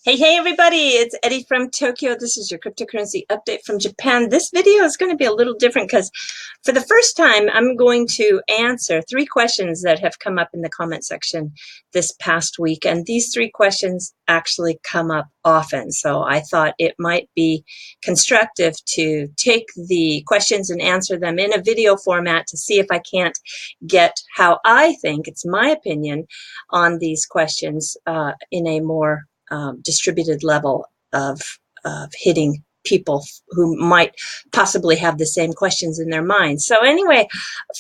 Hey, everybody, it's Eddie from Tokyo. This is your cryptocurrency update from Japan. This video is going to be a little different because for the first time, I'm going to answer 3 questions that have come up in the comment section this past week. And these 3 questions actually come up often. So I thought it might be constructive to take the questions and answer them in a video format to see if I can't get how I think, it's my opinion, on these questions in a more distributed level of hitting people who might possibly have the same questions in their minds. So anyway,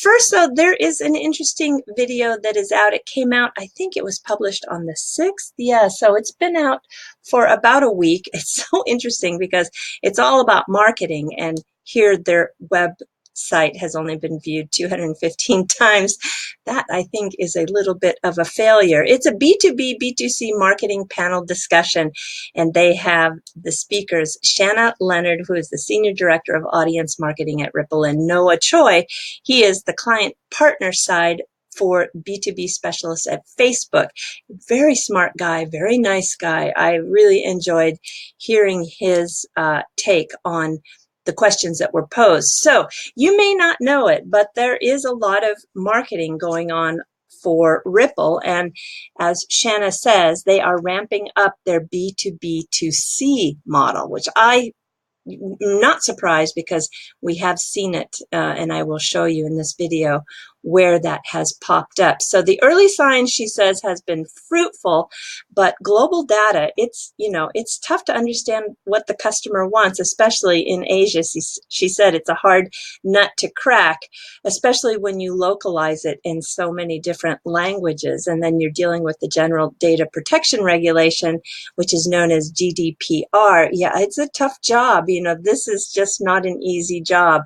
first though, there is an interesting video that is out. It came out, I think it was published on the 6th. Yeah, so it's been out for about a week. It's so interesting because it's all about marketing, and here their website has only been viewed 215 times. That, I think, is a little bit of a failure. It's a B2B, B2C marketing panel discussion, and they have the speakers, Shanna Leonard, who is the Senior Director of Audience Marketing at Ripple, and Noah Choi. He is the client partner side for B2B specialist at Facebook. Very smart guy, very nice guy. I really enjoyed hearing his take on the questions that were posed. So you may not know it, but there is a lot of marketing going on for Ripple. And as Shanna says, they are ramping up their B2B2C model, which I'm not surprised because we have seen it, and I will show you in this video where that has popped up. So the early signs, she says, has been fruitful, but global data, it's tough to understand what the customer wants, especially in Asia. She said it's a hard nut to crack, especially when you localize it in so many different languages, and then you're dealing with the General Data Protection Regulation, which is known as GDPR. Yeah, it's a tough job. This is just not an easy job.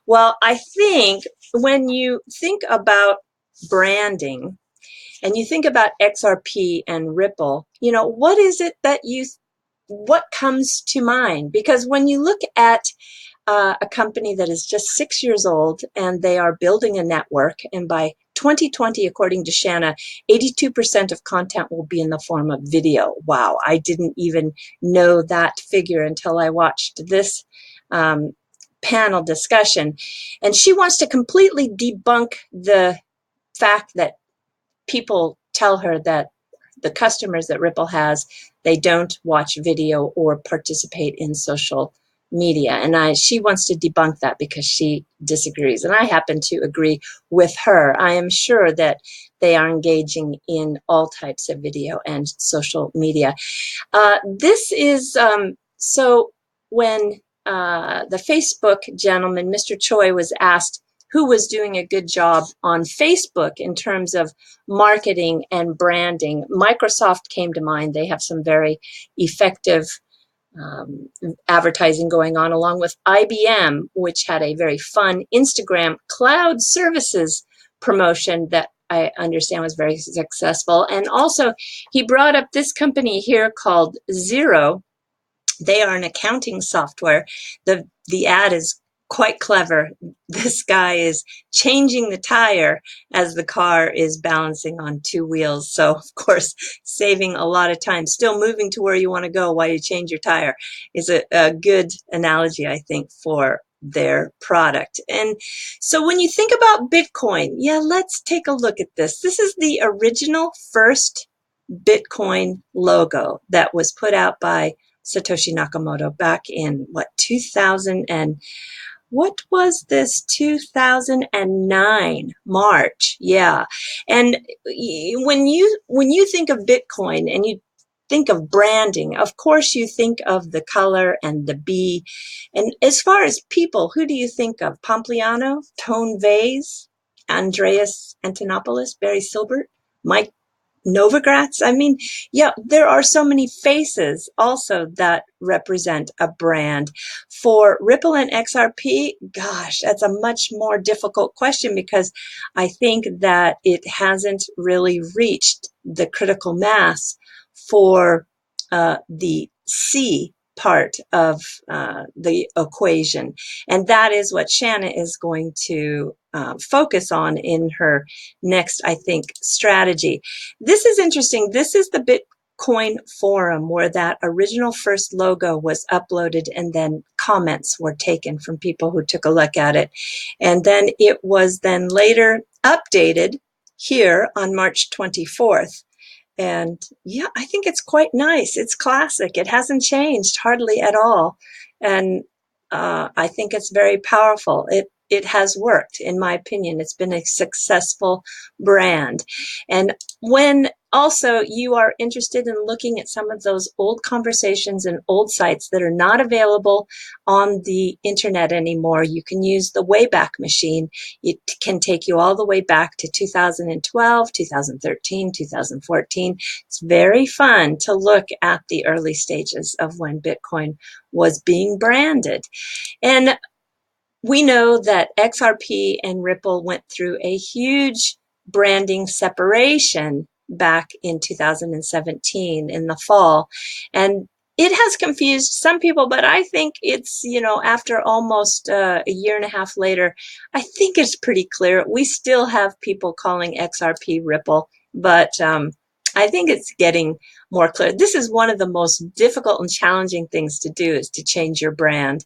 Well, I think when you think about branding and you think about XRP and Ripple, what is it that what comes to mind? Because when you look at a company that is just 6 years old and they are building a network, and by 2020, according to Shanna, 82% of content will be in the form of video. Wow, I didn't even know that figure until I watched this panel discussion. And she wants to completely debunk the fact that people tell her that the customers that Ripple has, they don't watch video or participate in social media. And she wants to debunk that because she disagrees. And I happen to agree with her. I am sure that they are engaging in all types of video and social media. This is, so when the Facebook gentleman, Mr. Choi, was asked who was doing a good job on Facebook in terms of marketing and branding, Microsoft came to mind. They have some very effective advertising going on, along with IBM, which had a very fun Instagram cloud services promotion that I understand was very successful. And also, he brought up this company here called Xero. They are an accounting software. The ad is quite clever. This guy is changing the tire as the car is balancing on 2 wheels. So, of course, saving a lot of time. Still moving to where you want to go while you change your tire is a good analogy, I think, for their product. And so when you think about Bitcoin, yeah, let's take a look at this. This is the original first Bitcoin logo that was put out by Satoshi Nakamoto back in 2000 and what was this, 2009 March. Yeah. And when you think of Bitcoin and you think of branding, of course you think of the color and the B. And as far as people, who do you think of? Pompliano, Tone Vase, Andreas Antonopoulos, Barry Silbert, Mike Novogratz. I mean, yeah, there are so many faces also that represent a brand. For Ripple and XRP, gosh, that's a much more difficult question because I think that it hasn't really reached the critical mass for the C part of the equation. And that is what Shanna is going to focus on in her next, I think, strategy. This is interesting. This is the Bitcoin forum where that original first logo was uploaded and then comments were taken from people who took a look at it. And then it was then later updated here on March 24th. And yeah, I think it's quite nice. It's classic. It hasn't changed hardly at all. And I think it's very powerful. It has worked, in my opinion. It's been a successful brand. And when also you are interested in looking at some of those old conversations and old sites that are not available on the internet anymore, you can use the Wayback Machine. It can take you all the way back to 2012, 2013, 2014. It's very fun to look at the early stages of when Bitcoin was being branded. And we know that XRP and Ripple went through a huge branding separation back in 2017 in the fall. And it has confused some people, but I think it's, after almost a year and a half later, I think it's pretty clear. We still have people calling XRP Ripple, but I think it's getting more clear. This is one of the most difficult and challenging things to do, is to change your brand.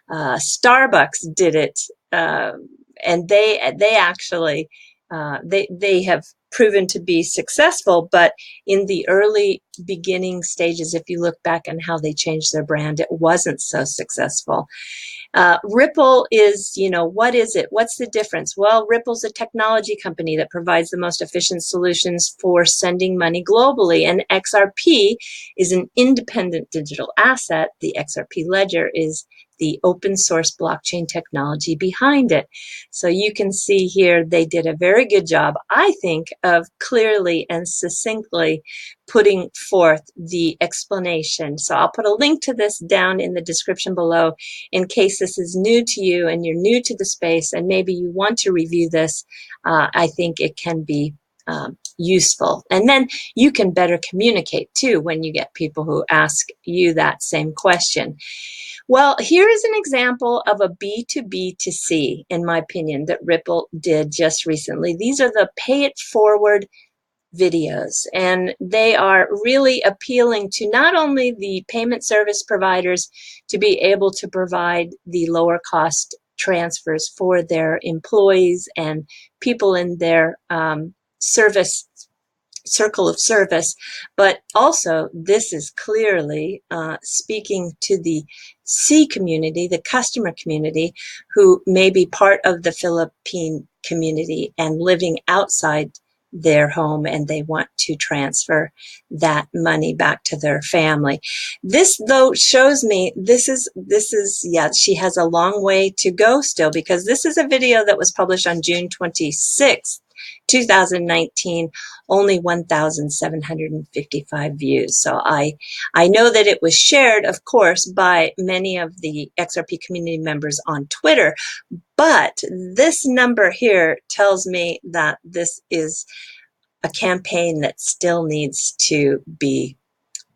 Starbucks did it, and they actually they have proven to be successful. But in the early beginning stages, if you look back on how they changed their brand, it wasn't so successful. Ripple is, what is it? What's the difference? Well, Ripple's a technology company that provides the most efficient solutions for sending money globally. And XRP is an independent digital asset. The XRP ledger is the open source blockchain technology behind it. So you can see here they did a very good job, I think, of clearly and succinctly putting forth the explanation. So I'll put a link to this down in the description below in case this is new to you and you're new to the space and maybe you want to review this. I think it can be useful. And then you can better communicate too when you get people who ask you that same question. Well, here is an example of a B2B2C, in my opinion, that Ripple did just recently. These are the pay it forward videos, and they are really appealing to not only the payment service providers to be able to provide the lower cost transfers for their employees and people in their service circle of service, but also this is clearly speaking to the C community, the customer community, who may be part of the Philippine community and living outside their home, and they want to transfer that money back to their family. This, though, shows me this is yeah, she has a long way to go still, because this is a video that was published on June 26th, 2019, only 1,755 views. So I know that it was shared, of course, by many of the XRP community members on Twitter, but this number here tells me that this is a campaign that still needs to be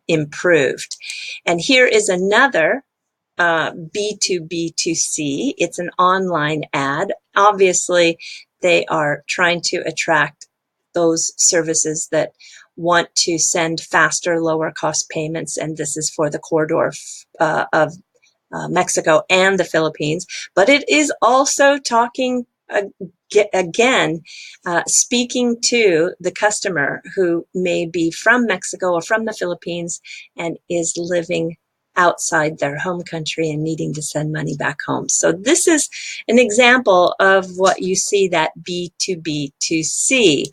improved. And here is another B2B2C. It's an online ad. Obviously, they are trying to attract those services that want to send faster, lower cost payments. And this is for the corridor of Mexico and the Philippines. But it is also talking again, speaking to the customer who may be from Mexico or from the Philippines and is living outside their home country and needing to send money back home. So this is an example of what you see, that B2B2C.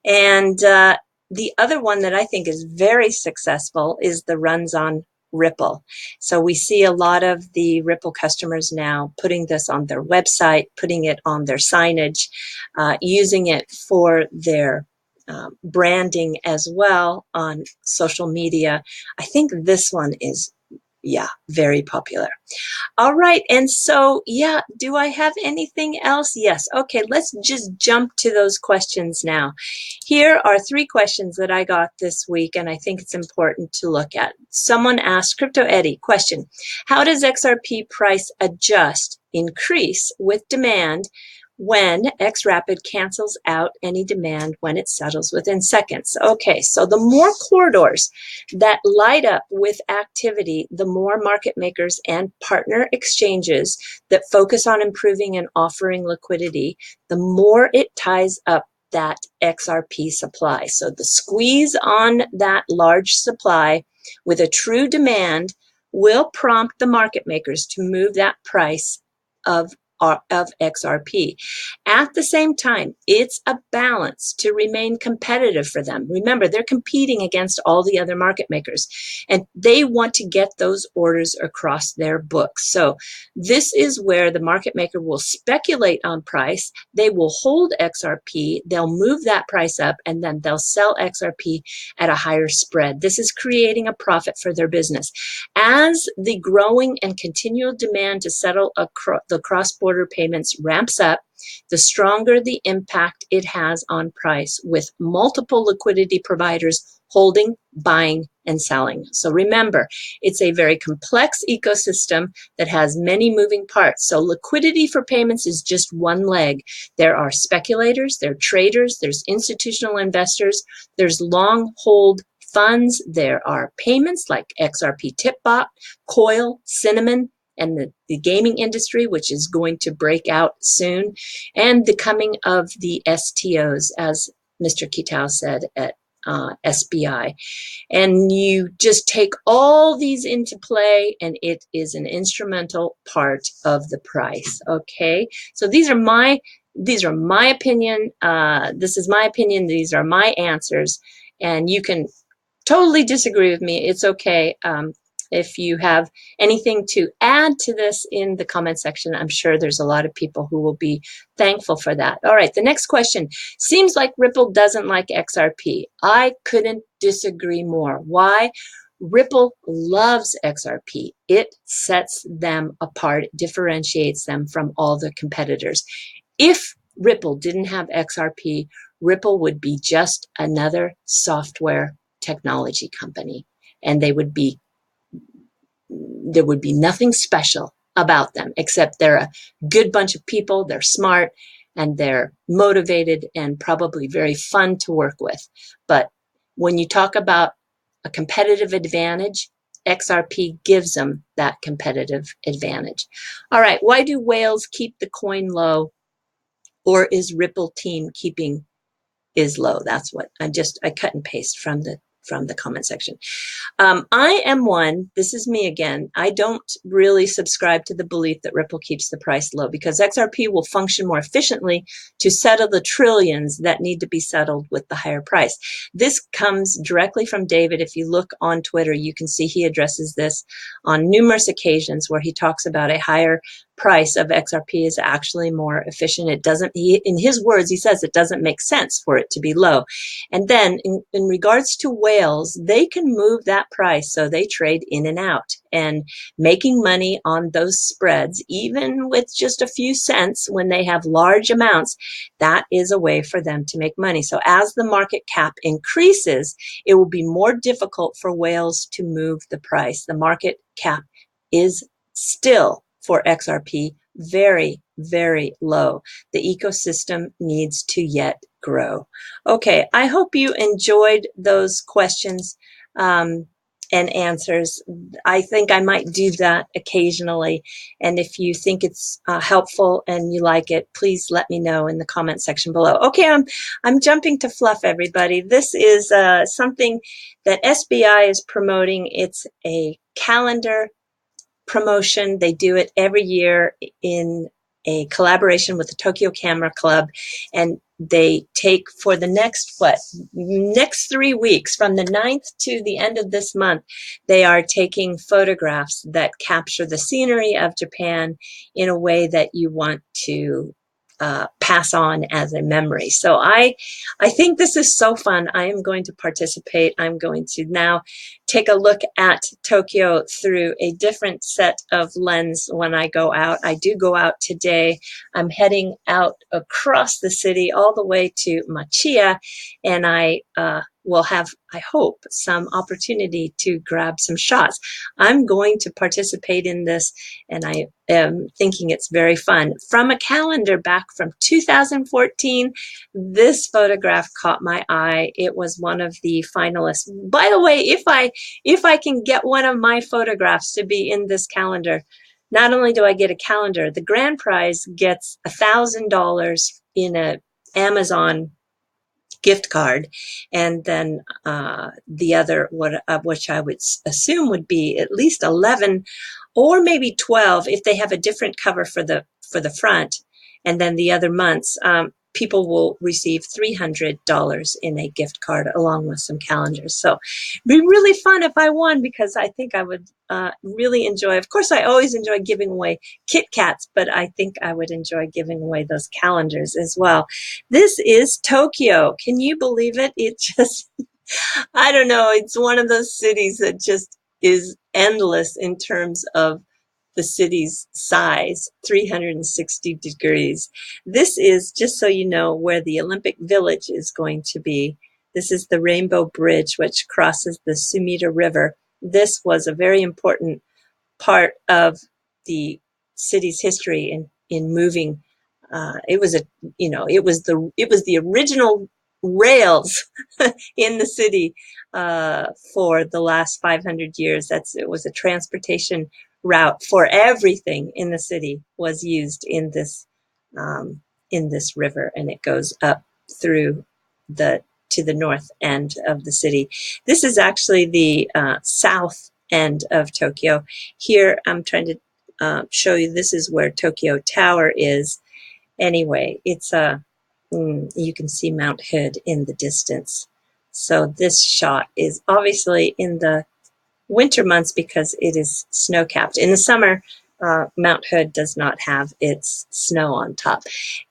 And the other one that I think is very successful is the runs on Ripple. So we see a lot of the Ripple customers now putting this on their website, putting it on their signage, using it for their branding as well on social media. I think this one is, yeah, very popular. All right, and so, yeah, do I have anything else? Yes. Okay, let's just jump to those questions now. Here are 3 questions that I got this week, and I think it's important to look at. Someone asked, Crypto Eddie, question, how does XRP price adjust, increase with demand when XRapid cancels out any demand when it settles within seconds. Okay, so the more corridors that light up with activity, the more market makers and partner exchanges that focus on improving and offering liquidity, the more it ties up that XRP supply. So the squeeze on that large supply with a true demand will prompt the market makers to move that price of XRP. At the same time, it's a balance to remain competitive for them. Remember, they're competing against all the other market makers, and they want to get those orders across their books. So this is where the market maker will speculate on price. They will hold XRP, they'll move that price up, and then they'll sell XRP at a higher spread. This is creating a profit for their business. As the growing and continual demand to settle the cross-border payments ramps up, the stronger the impact it has on price, with multiple liquidity providers holding, buying, and selling. So remember, it's a very complex ecosystem that has many moving parts. So liquidity for payments is just one leg. There are speculators, there are traders, there's institutional investors, there's long hold funds, there are payments like XRP Tipbot, Coil, Cinnamon, and the gaming industry, which is going to break out soon, and the coming of the STOs, as Mr. Kitao said at SBI. And you just take all these into play, and it is an instrumental part of the price. Okay, so these are my opinion. This is my opinion. These are my answers, and you can totally disagree with me. It's okay. If you have anything to add to this in the comment section, I'm sure there's a lot of people who will be thankful for that. All right, the next question. Seems like Ripple doesn't like XRP. I couldn't disagree more. Why? Ripple loves XRP. It sets them apart, differentiates them from all the competitors. If Ripple didn't have XRP, Ripple would be just another software technology company, and there would be nothing special about them, except they're a good bunch of people, they're smart, and they're motivated and probably very fun to work with. But when you talk about a competitive advantage, XRP gives them that competitive advantage. All right, why do whales keep the coin low, or is Ripple team keeping is low? That's what I cut and paste from the comment section. I am one, this is me again, I don't really subscribe to the belief that Ripple keeps the price low, because XRP will function more efficiently to settle the trillions that need to be settled with the higher price. This comes directly from David. If you look on Twitter, you can see he addresses this on numerous occasions, where he talks about a higher price of XRP is actually more efficient. It doesn't, in his words, he says it doesn't make sense for it to be low. And then in regards to whales, they can move that price, so they trade in and out, and making money on those spreads, even with just a few cents when they have large amounts, that is a way for them to make money. So as the market cap increases, it will be more difficult for whales to move the price. The market cap is still, for XRP, very, very low. The ecosystem needs to yet grow. Okay, I hope you enjoyed those questions and answers. I think I might do that occasionally, and if you think it's helpful and you like it, please let me know in the comment section below. Okay, I'm jumping to fluff, everybody. This is something that SBI is promoting. It's a calendar promotion. They do it every year in a collaboration with the Tokyo Camera Club, and they take, for the next 3 weeks, from the 9th to the end of this month, they are taking photographs that capture the scenery of Japan in a way that you want to pass on as a memory. So I think this is so fun. I am going to participate. I'm going to now take a look at Tokyo through a different set of lens when I go out. I do go out today. I'm heading out across the city all the way to Machiya, and I will have, I hope, some opportunity to grab some shots. I'm going to participate in this, and I am thinking it's very fun. From a calendar back from 2014, this photograph caught my eye. It was one of the finalists. By the way, if I can get one of my photographs to be in this calendar, not only do I get a calendar, the grand prize gets $1,000 in a Amazon gift card, and then the other, which I would assume would be at least 11 or maybe 12 if they have a different cover for the front, and then the other months people will receive $300 in a gift card along with some calendars. So it'd be really fun if I won, because I think I would really enjoy. Of course, I always enjoy giving away Kit Kats, but I think I would enjoy giving away those calendars as well. This is Tokyo. Can you believe it? It just, I don't know, it's one of those cities that just is endless in terms of the city's size, 360 degrees. This is, just so you know, where the Olympic Village is going to be. This is the Rainbow Bridge, which crosses the Sumida River. This was a very important part of the city's history in moving. It was the original rails in the city for the last 500 years. It was a transportation route for everything in the city was used in this river, and it goes up through to the north end of the city. This is actually the south end of Tokyo. Here I'm trying to show you, this is where Tokyo Tower is. Anyway, it's you can see Mount Hood in the distance. So this shot is obviously in the winter months because it is snow-capped. In the summer, Mount Hood does not have its snow on top.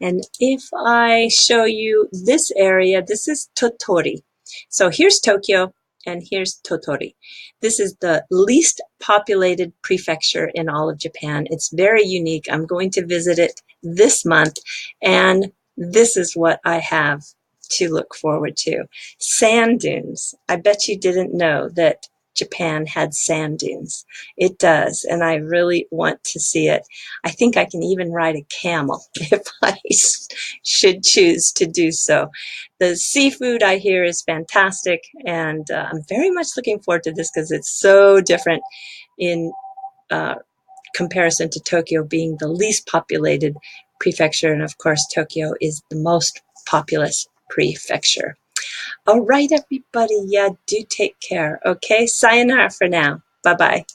And if I show you this area, this is Tottori. So here's Tokyo, and here's Tottori. This is the least populated prefecture in all of Japan. It's very unique. I'm going to visit it this month, and this is what I have to look forward to. Sand dunes. I bet you didn't know that Japan had sand dunes. It does, and I really want to see it. I think I can even ride a camel if I should choose to do so. The seafood, I hear, is fantastic, and I'm very much looking forward to this because it's so different in comparison to Tokyo being the least populated prefecture, and of course Tokyo is the most populous prefecture. All right, everybody. Yeah, do take care. Okay, sayonara for now. Bye-bye.